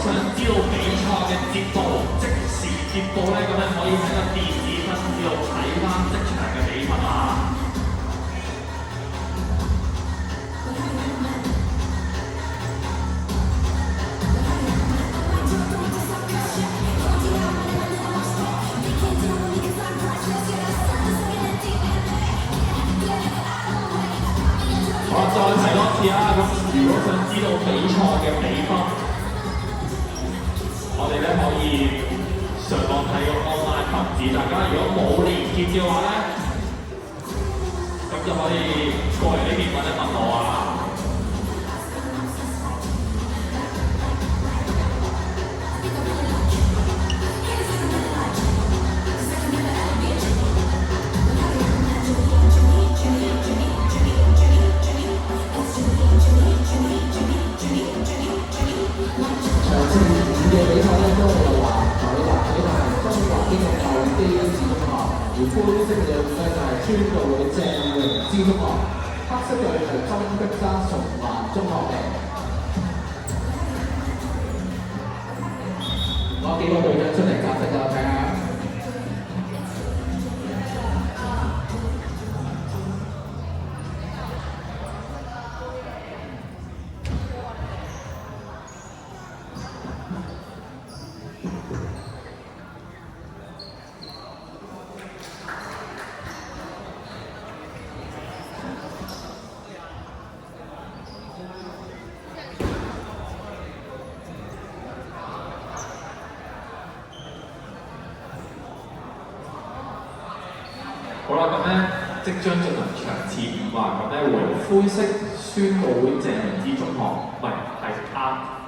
想知道比賽嘅節奏、即時接報咧，咁樣可以喺個電子分紙度睇翻即場嘅比分啊！我再提多次啦，咁如果想知道比賽嘅比分，我哋咧可以上網睇個 online 分紙。大家如果冇連結嘅話咧，咁就可以過嚟呢邊問一問我啊。嘅比賽咧都有話佢話佢係中華基督教基恩字中學，而灰色嘅隊伍咧就係川道會鄭榮之中學，黑色隊係中碧山崇環中學嘅。我幾個隊長出嚟集體就睇下。好啦，咁咧即將進行場次5環，咁咧為灰色宣道會鄭榮之中學，唔係係啱。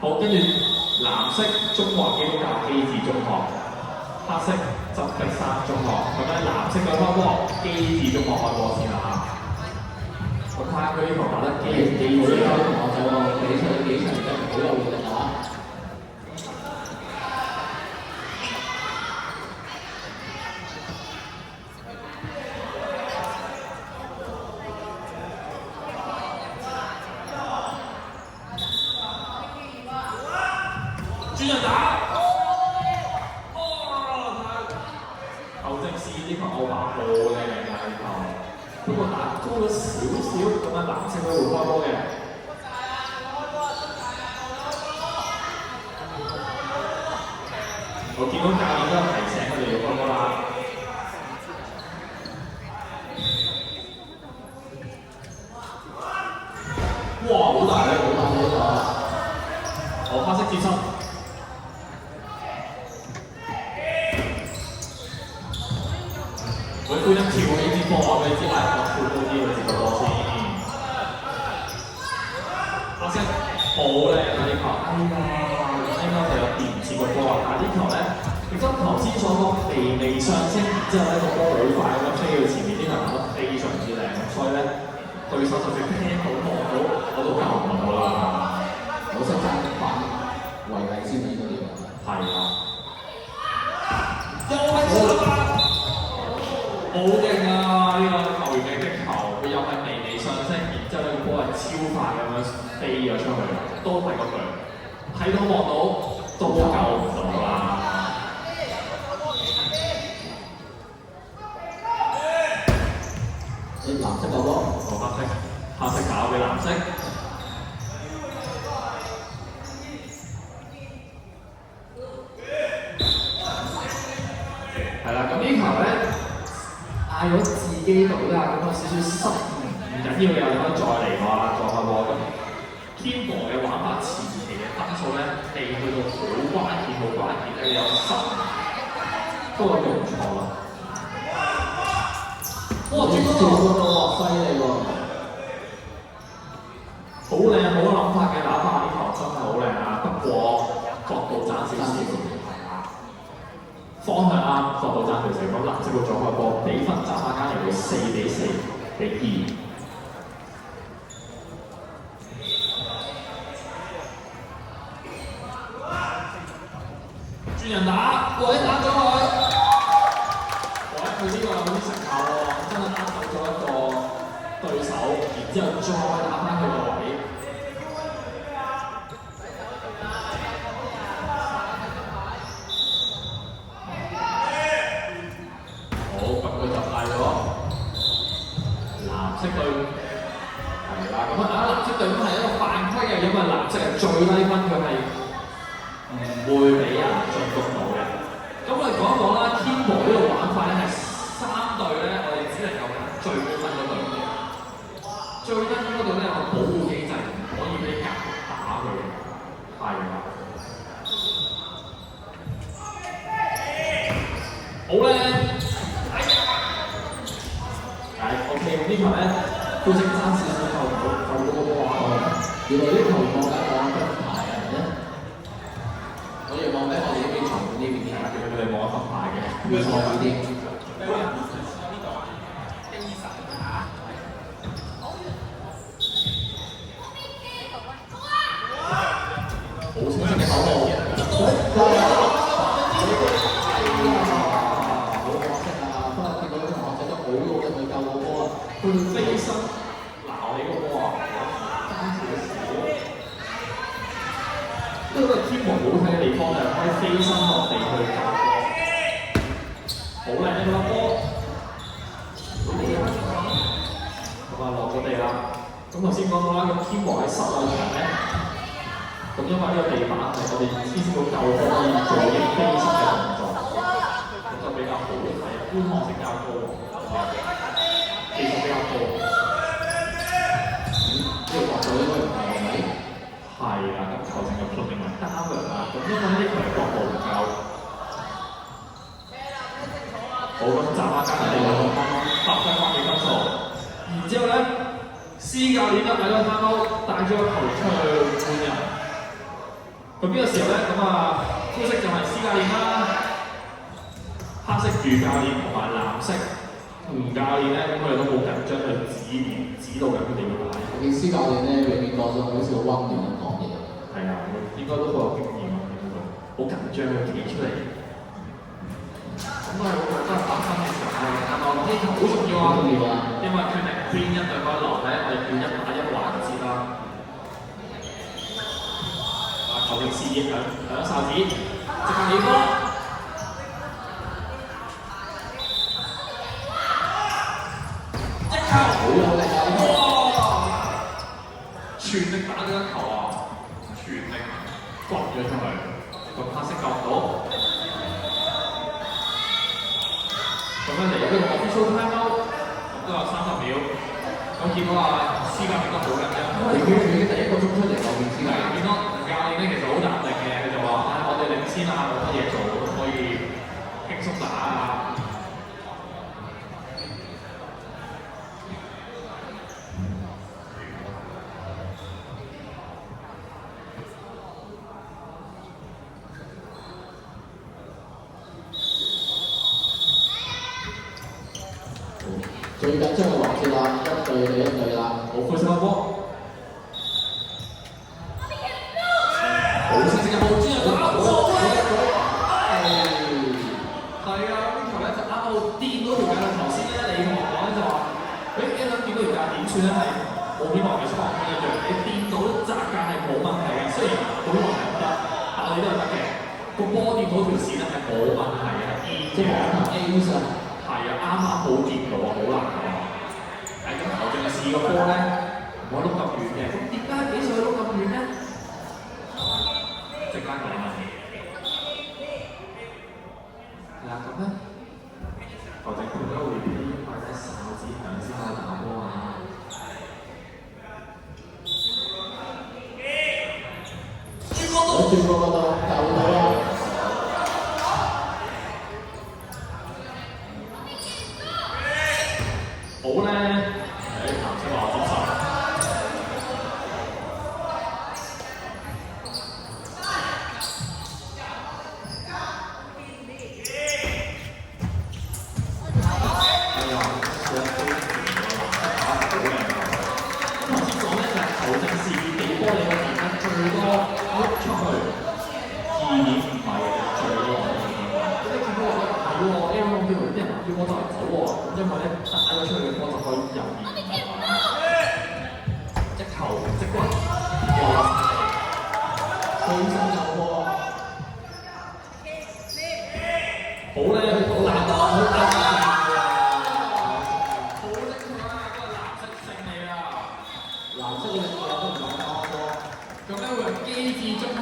好，跟住藍色中華基督教基智中學，黑色執碧山中學。咁咧藍色嘅開波，基智中學開波先啦嚇。我睇下佢呢球打得幾智啊！我就比賽幾場都好有活力啊！轉人打，球證試呢球歐霸好靚㗎呢球，不過打高咗少少，咁樣藍色佢會開波嘅。我見到教練都有提醒佢哋要開波啦。哇！好大咧，好大好大！我黑色接收。佢杯得跳呢支波，我俾支鞋我跳高啲，佢接個波先。黑色好靚啊！呢球，哎呀，應該就有電接個波啊！但係呢球咧，亦都頭先所講微微上升，然之後咧個波好快咁飛到前面，啲人打得非常之靚，所以咧對手就算聽到望到，我都救唔到啦。好識爭翻維衞先呢個點？係啊，又係錯啦！好勁啊！呢個球員嘅擊球，佢又係微微上升，然之後呢個波係超快咁樣飛咗出去，都係嗰句，睇到望到都救唔到啦！你藍色個波，我黑色，黑色搞俾藍色。係啦，咁呢球咧嗌咗自己隊啦，咁有少少失誤，唔緊要嘅，可以再嚟過啦，再開波咁。天和嘅玩法前期嘅分數咧，未去到好關鍵，你有失誤，不過用錯啦。哇！轉嗰度，犀利喎！好靚，好諗法嘅打法，呢球真係好靚啊！不過角度爭少少。方向啱，角度爭少少，咁藍色會再開波，比分揸下間嚟到4-4-2。轉人打，喂打咗佢，喂佢呢個有啲成效喎，真係打走咗一個對手，然之後再打翻佢個位。色隊係啦，咁藍色隊咁係一個犯規嘅，因為藍色係最低分，佢係唔會俾人進攻到嘅。咁我哋講一講啦 ，Kimbo 呢個玩法咧係3隊咧，我哋只能夠揀最高分嗰隊嘅。最低分嗰隊咧有個保護機制，唔可以俾夾打佢嘅，係啦。好咧，OK， 咁呢球咧，都識爭少少球到嗰個波啊！原來呢球望緊我金牌啊！我哋望緊我哋呢邊裁判呢邊嘅，佢哋望緊金牌嘅，要錯啲。好清晰嘅口號。佢飛身鬧你個波啊！爭少少。呢個天王好睇嘅地方就係可以飛身落地去救波，好靚呢個波。咁啊落咗地啦。咁頭先講到啦，咁天王喺室內場咧，咁因為呢個地板係我哋先知道救波可以做啲飛身嘅動作，咁就比較好睇，觀看性較高。技術比較高，呢個角度應該唔係咪？係啦，咁球證就判定為單腳啦。咁因為呢球角度唔夠，好咁集下間嚟啦，發揮翻嘅分數。然之後咧，施教練就喺個 timeout 帶咗個球出去換人。咁呢個時候咧，咁啊膚色就係施教練啦，黑色魚教練同埋藍色。吳教練咧，咁佢哋都好緊張去指導緊佢哋要打。我見施教練咧，永遠講咗好似好溫暖咁講嘢。係啊，應該都好有經驗啊，好緊張去企出嚟。咁都係好覺得發生嘅時候咧，啱啱呢球好重要啊，因為決定邊一隊可以留低，我哋叫1打1環節啦。啊，球證示意響哨子，即刻起波。好有力啊！哇！全力打咗一球啊！全力掘咗出去，個黑色角度。咁樣嚟咗呢個 official timeout，咁都有30秒。咁見到啊，施教練都好緊張。你見第一個鐘出嚟，我見施教練。見到教練咧其實好淡定嘅，佢就話：我哋領先啊，冇乜嘢做，可以輕鬆打啊。最緊張嘅環節啦，一隊對一隊啦，好灰色嘅波，好清晰嘅步轉入打，係啊！呢球咧就啱好掂到條界啦。頭先咧你同我講咧就話，一諗掂到條界點算咧係我希望係出學一樣，你掂到窄界係冇問題嘅，雖然好難係唔得，但我哋都係得嘅。個波掂到條線咧係冇問題嘅，即係講 A 上。係啊，啱啱好掂嘅喎，好難嘅喎。咁球證嘅試個波咧，唔可以碌咁遠嘅。咁點解幾歲碌咁遠咧？即刻講啦。係啦，咁咧，球證判咗會邊擺低手指響先可以打波啊！轉過嗰度，救到啦！好咧，喺藍色話接受。藍色嘅領嘅都唔係多多。咁咧會係機智中學。